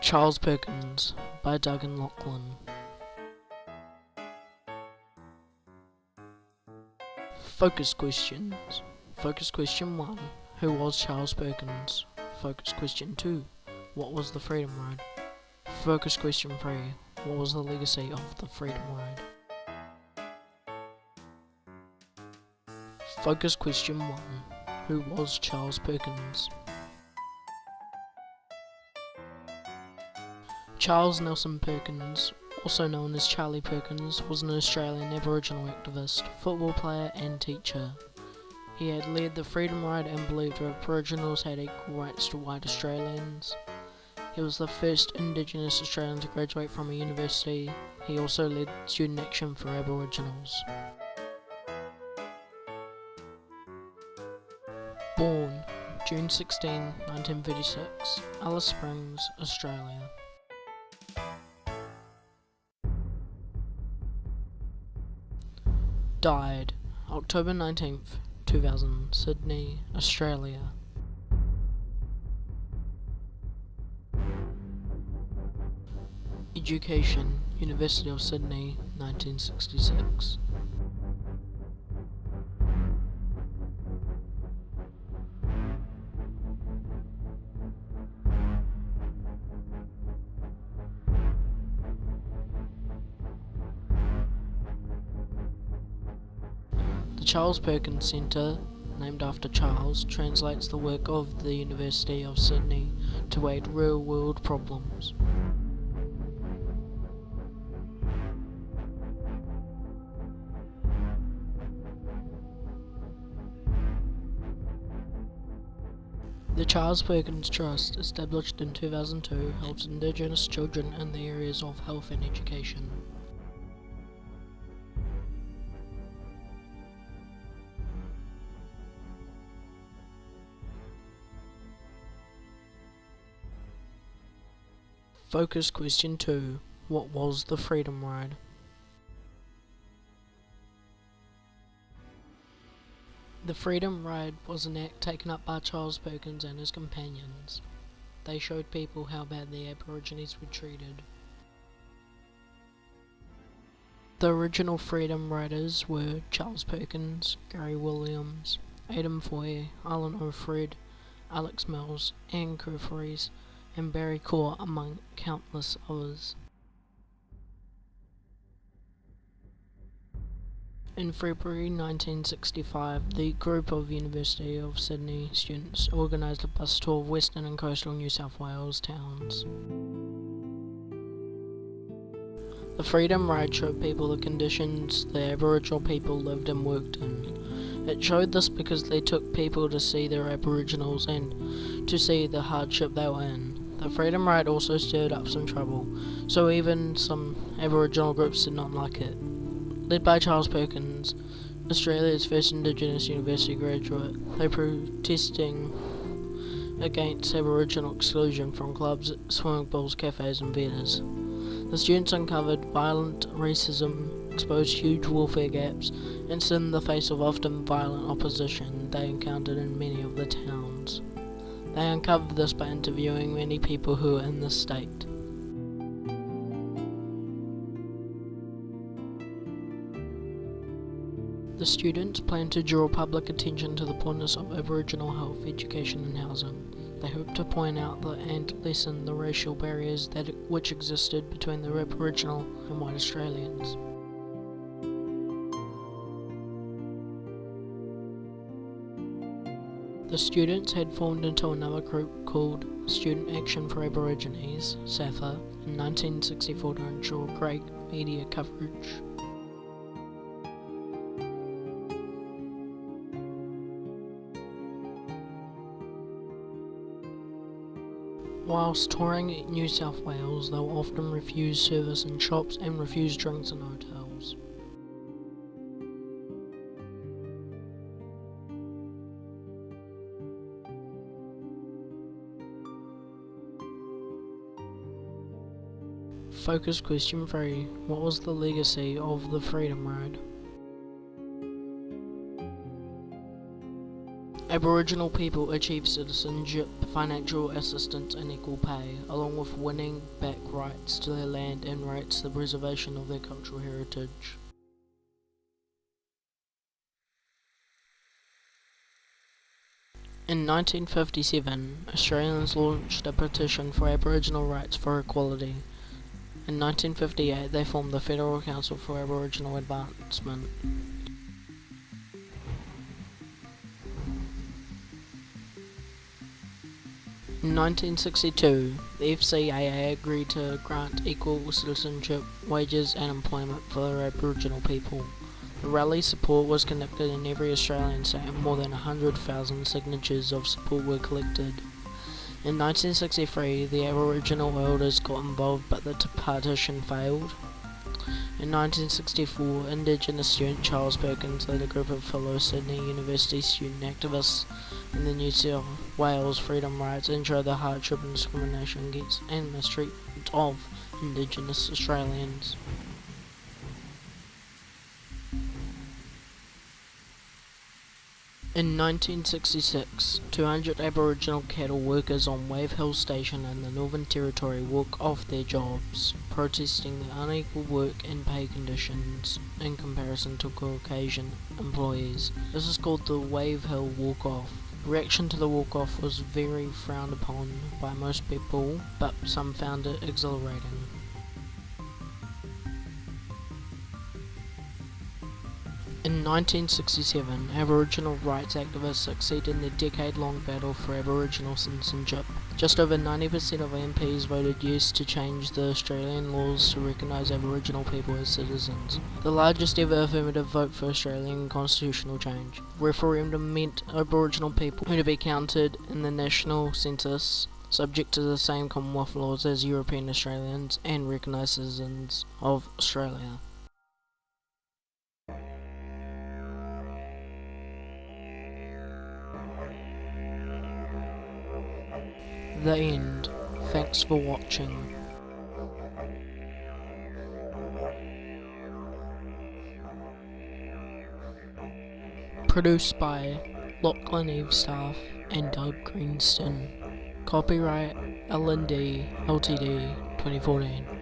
Charles Perkins by Doug and Lachlan. Focus questions. Focus question 1. Who was Charles Perkins? Focus question 2. What was the Freedom Ride? Focus question 3. What was the legacy of the Freedom Ride? Focus question 1. Who was Charles Perkins? Charles Nelson Perkins, also known as Charlie Perkins, was an Australian Aboriginal activist, football player and teacher. He had led the Freedom Ride and believed Aboriginals had equal rights to white Australians. He was the first Indigenous Australian to graduate from a university. He also led student action for Aboriginals. Born June 16, 1936, Alice Springs, Australia. Died October 19th, 2000, Sydney, Australia. Education, University of Sydney, 1966. The Charles Perkins Centre, named after Charles, translates the work of the University of Sydney to aid real-world problems. The Charles Perkins Trust, established in 2002, helps Indigenous children in the areas of health and education. Focus question 2. What was the Freedom Ride? The Freedom Ride was an act taken up by Charles Perkins and his companions. They showed people how bad the Aborigines were treated. The original Freedom Riders were Charles Perkins, Gary Williams, Adam Foy, Alan O'Fred, Alex Mills, Anne Curfeys, and Barry Core, among countless others. In February 1965, the group of University of Sydney students organised a bus tour of Western and coastal New South Wales towns. The Freedom Ride showed people the conditions the Aboriginal people lived and worked in. It showed this because they took people to see their Aboriginals and to see the hardship they were in. The Freedom Ride also stirred up some trouble, so even some Aboriginal groups did not like it. Led by Charles Perkins, Australia's first Indigenous university graduate, they protesting against Aboriginal exclusion from clubs, swimming pools, cafes and theatres. The students uncovered violent racism, exposed huge welfare gaps, and stood in the face of often violent opposition they encountered in many of the towns. They uncovered this by interviewing many people who were in this state. The students planned to draw public attention to the importance of Aboriginal health, education and housing. They hoped to point out and lessen the racial barriers which existed between the Aboriginal and white Australians. The students had formed into another group called Student Action for Aborigines, SAFA, in 1964 to ensure great media coverage. Whilst touring New South Wales, they were often refused service in shops and refused drinks in hotels. Focus question 3. What was the legacy of the Freedom Ride? Aboriginal people achieve citizenship, financial assistance and equal pay, along with winning back rights to their land and rights to the preservation of their cultural heritage. In 1957, Australians launched a petition for Aboriginal rights for equality. In 1958, they formed the Federal Council for Aboriginal Advancement. In 1962, the FCAA agreed to grant equal citizenship, wages and employment for the Aboriginal people. The rally support was conducted in every Australian state and more than 100,000 signatures of support were collected. In 1963, the Aboriginal elders got involved but the partition failed. In 1964, Indigenous student Charles Perkins led a group of fellow Sydney University student activists in the New South Wales freedom rights and showed the hardship and discrimination against and mistreatment of Indigenous Australians. In 1966, 200 Aboriginal cattle workers on Wave Hill Station in the Northern Territory walked off their jobs, protesting the unequal work and pay conditions in comparison to Caucasian employees. This is called the Wave Hill Walk-Off. Reaction to the walk-off was very frowned upon by most people, but some found it exhilarating. In 1967, Aboriginal rights activists succeeded in their decade-long battle for Aboriginal citizenship. Just over 90% of MPs voted yes to change the Australian laws to recognise Aboriginal people as citizens, the largest ever affirmative vote for Australian constitutional change. The referendum meant Aboriginal people were to be counted in the national census, subject to the same Commonwealth laws as European Australians and recognised citizens of Australia. The end. Thanks for watching. Produced by Lachlan, Eavestaff and Doug Greenston. Copyright L&D Ltd 2014.